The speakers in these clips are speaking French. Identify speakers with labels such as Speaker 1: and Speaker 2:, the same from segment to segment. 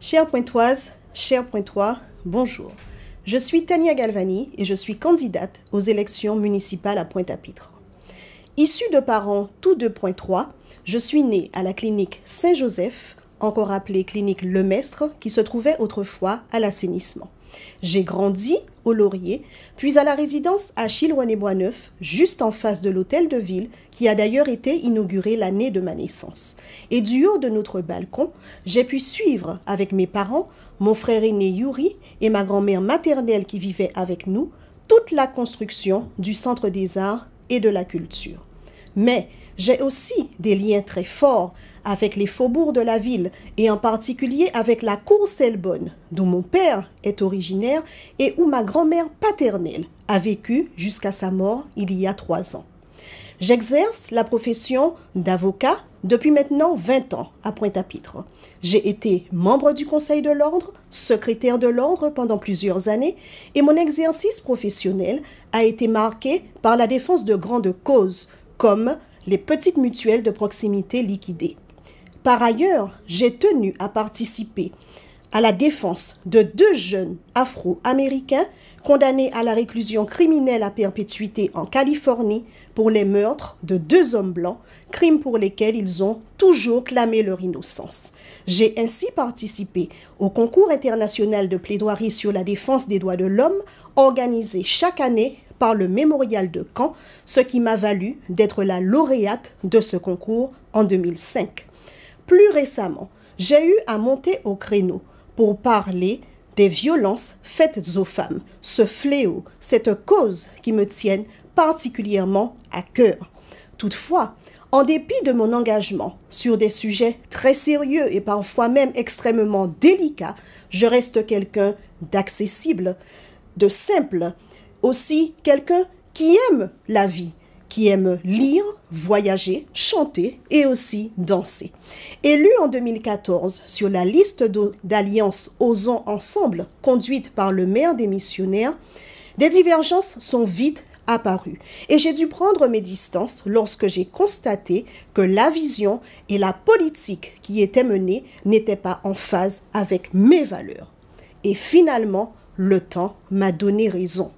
Speaker 1: Chères Pointoises, chers Pointois, bonjour. Je suis Tania Galvani et je suis candidate aux élections municipales à Pointe-à-Pitre. Issue de parents tous deux Pointois, je suis née à la clinique Saint-Joseph, encore appelée clinique Lemestre, qui se trouvait autrefois à l'assainissement. J'ai grandi au Laurier, puis à la résidence Achille Rouanet-Boisneuf, juste en face de l'hôtel de ville, qui a d'ailleurs été inauguré l'année de ma naissance. Et du haut de notre balcon, j'ai pu suivre avec mes parents, mon frère aîné Yuri et ma grand-mère maternelle qui vivait avec nous, toute la construction du Centre des Arts et de la Culture. Mais j'ai aussi des liens très forts avec les faubourgs de la ville et en particulier avec la cour Selbonne, d'où mon père est originaire et où ma grand-mère paternelle a vécu jusqu'à sa mort il y a 3 ans. J'exerce la profession d'avocat depuis maintenant 20 ans à Pointe-à-Pitre. J'ai été membre du Conseil de l'Ordre, secrétaire de l'Ordre pendant plusieurs années et mon exercice professionnel a été marqué par la défense de grandes causes comme les petites mutuelles de proximité liquidées. Par ailleurs, j'ai tenu à participer à la défense de 2 jeunes afro-américains condamnés à la réclusion criminelle à perpétuité en Californie pour les meurtres de 2 hommes blancs, crimes pour lesquels ils ont toujours clamé leur innocence. J'ai ainsi participé au concours international de plaidoirie sur la défense des droits de l'homme organisé chaque année par le Mémorial de Caen, ce qui m'a valu d'être la lauréate de ce concours en 2005. Plus récemment, j'ai eu à monter au créneau pour parler des violences faites aux femmes, ce fléau, cette cause qui me tiennent particulièrement à cœur. Toutefois, en dépit de mon engagement sur des sujets très sérieux et parfois même extrêmement délicats, je reste quelqu'un d'accessible, de simple, aussi quelqu'un qui aime la vie, qui aime lire, voyager, chanter et aussi danser. Élu en 2014 sur la liste d'alliance Osons Ensemble, conduite par le maire des missionnaires, des divergences sont vite apparues. Et j'ai dû prendre mes distances lorsque j'ai constaté que la vision et la politique qui étaient menées n'étaient pas en phase avec mes valeurs. Et finalement, le temps m'a donné raison.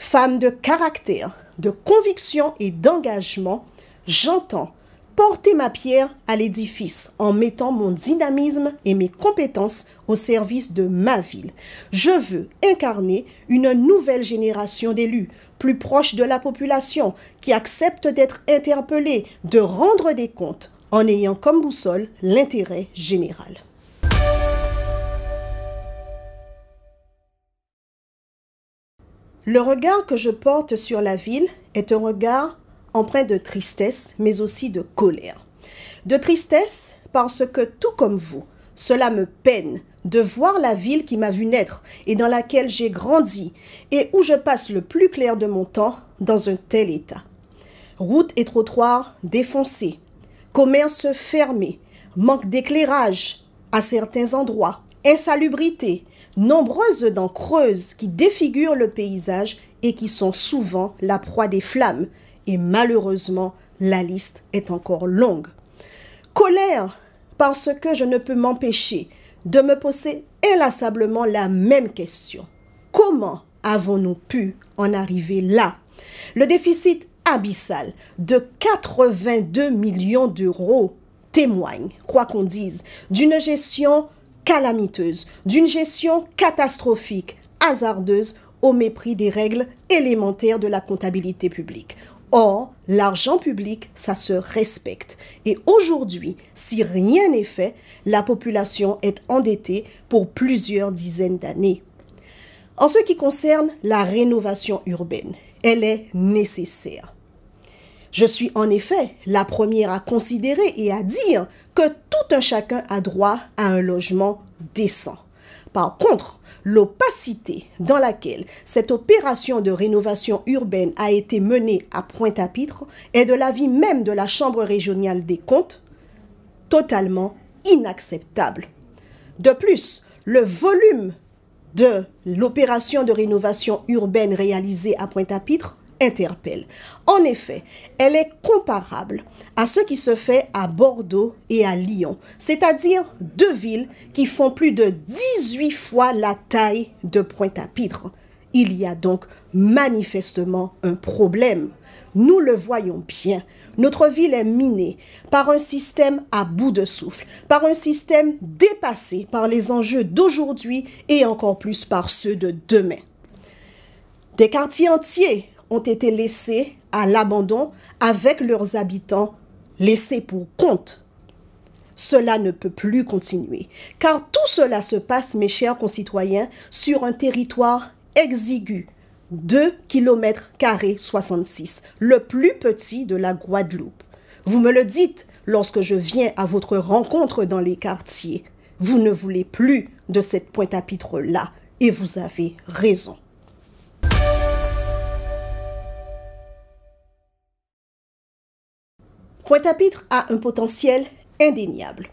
Speaker 1: Femme de caractère, de conviction et d'engagement, j'entends porter ma pierre à l'édifice en mettant mon dynamisme et mes compétences au service de ma ville. Je veux incarner une nouvelle génération d'élus, plus proches de la population, qui acceptent d'être interpellés, de rendre des comptes, en ayant comme boussole l'intérêt général. Le regard que je porte sur la ville est un regard empreint de tristesse, mais aussi de colère. De tristesse parce que, tout comme vous, cela me peine de voir la ville qui m'a vu naître et dans laquelle j'ai grandi et où je passe le plus clair de mon temps dans un tel état. Routes et trottoirs défoncés, commerces fermés, manque d'éclairage à certains endroits, insalubrité, nombreuses dents creuses qui défigurent le paysage et qui sont souvent la proie des flammes. Et malheureusement, la liste est encore longue. Colère, parce que je ne peux m'empêcher de me poser inlassablement la même question. Comment avons-nous pu en arriver là? Le déficit abyssal de 82 millions d'euros témoigne, quoi qu'on dise, d'une gestion calamiteuse, d'une gestion catastrophique, hasardeuse, au mépris des règles élémentaires de la comptabilité publique. Or, l'argent public, ça se respecte. Et aujourd'hui, si rien n'est fait, la population est endettée pour plusieurs dizaines d'années. En ce qui concerne la rénovation urbaine, elle est nécessaire. Je suis en effet la première à considérer et à dire que tout un chacun a droit à un logement décent. Par contre, l'opacité dans laquelle cette opération de rénovation urbaine a été menée à Pointe-à-Pitre est de l'avis même de la Chambre régionale des comptes totalement inacceptable. De plus, le volume de l'opération de rénovation urbaine réalisée à Pointe-à-Pitre interpelle. En effet, elle est comparable à ce qui se fait à Bordeaux et à Lyon, c'est-à-dire deux villes qui font plus de 18 fois la taille de Pointe-à-Pitre. Il y a donc manifestement un problème. Nous le voyons bien. Notre ville est minée par un système à bout de souffle, par un système dépassé par les enjeux d'aujourd'hui et encore plus par ceux de demain. Des quartiers entiers ont été laissés à l'abandon avec leurs habitants laissés pour compte. Cela ne peut plus continuer, car tout cela se passe, mes chers concitoyens, sur un territoire exigu, 2 km² 66, le plus petit de la Guadeloupe. Vous me le dites lorsque je viens à votre rencontre dans les quartiers. Vous ne voulez plus de cette Pointe-à-Pitre-là, et vous avez raison. Pointe-à-Pitre a un potentiel indéniable,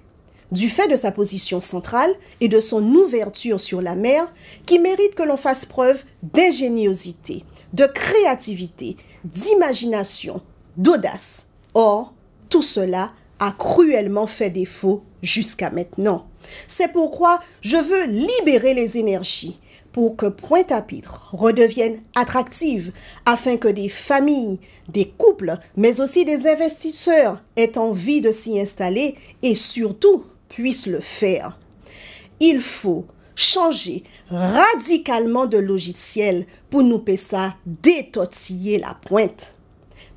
Speaker 1: du fait de sa position centrale et de son ouverture sur la mer, qui mérite que l'on fasse preuve d'ingéniosité, de créativité, d'imagination, d'audace. Or, tout cela a cruellement fait défaut jusqu'à maintenant. C'est pourquoi je veux libérer les énergies pour que Pointe-à-Pitre redevienne attractive, afin que des familles, des couples, mais aussi des investisseurs aient envie de s'y installer et surtout puissent le faire. Il faut changer radicalement de logiciel pour nous ça détortiller la pointe.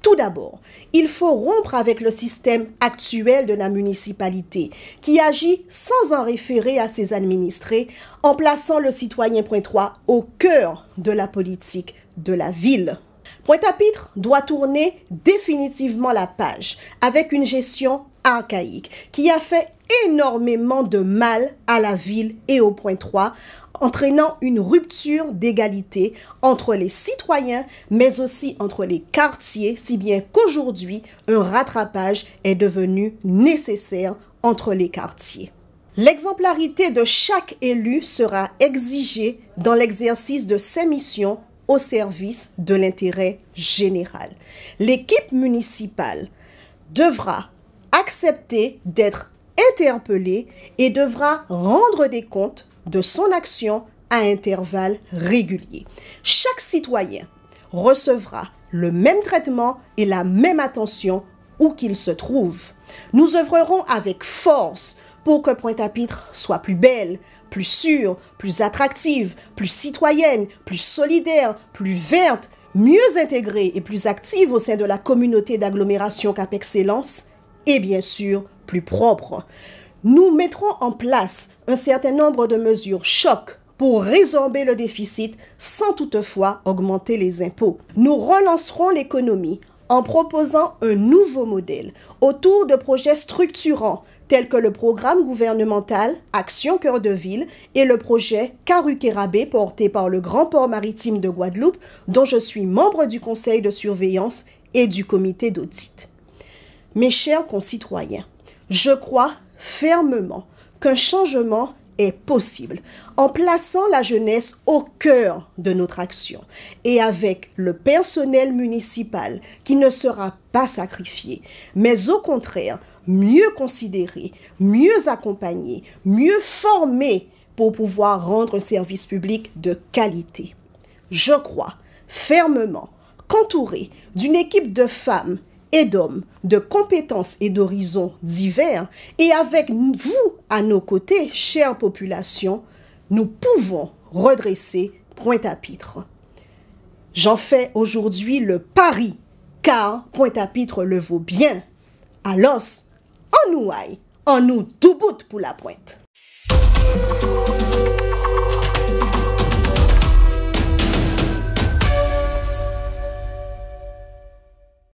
Speaker 1: Tout d'abord, il faut rompre avec le système actuel de la municipalité qui agit sans en référer à ses administrés en plaçant le citoyen pointois au cœur de la politique de la ville. Pointe-à-Pitre doit tourner définitivement la page avec une gestion archaïque qui a fait énormément de mal à la ville et au Pointe-3, entraînant une rupture d'égalité entre les citoyens, mais aussi entre les quartiers, si bien qu'aujourd'hui, un rattrapage est devenu nécessaire entre les quartiers. L'exemplarité de chaque élu sera exigée dans l'exercice de ses missions au service de l'intérêt général. L'équipe municipale devra accepter d'être interpellée et devra rendre des comptes de son action à intervalles réguliers. Chaque citoyen recevra le même traitement et la même attention où qu'il se trouve. Nous œuvrerons avec force pour que Pointe-à-Pitre soit plus belle, plus sûre, plus attractive, plus citoyenne, plus solidaire, plus verte, mieux intégrée et plus active au sein de la communauté d'agglomération Cap Excellence et bien sûr plus propre. Nous mettrons en place un certain nombre de mesures chocs pour résorber le déficit sans toutefois augmenter les impôts. Nous relancerons l'économie en proposant un nouveau modèle autour de projets structurants tels que le programme gouvernemental Action Cœur de Ville et le projet Caru-Kérabé porté par le Grand Port Maritime de Guadeloupe, dont je suis membre du conseil de surveillance et du comité d'audit. Mes chers concitoyens, je crois fermement qu'un changement est possible en plaçant la jeunesse au cœur de notre action et avec le personnel municipal qui ne sera pas sacrifié, mais au contraire mieux considéré, mieux accompagné, mieux formé pour pouvoir rendre un service public de qualité. Je crois fermement qu'entouré d'une équipe de femmes et d'hommes de compétences et d'horizons divers, et avec vous à nos côtés, chère population, nous pouvons redresser Pointe-à-Pitre. J'en fais aujourd'hui le pari, car Pointe-à-Pitre le vaut bien. Alors, en nous aille, en nous tout bout pour la pointe.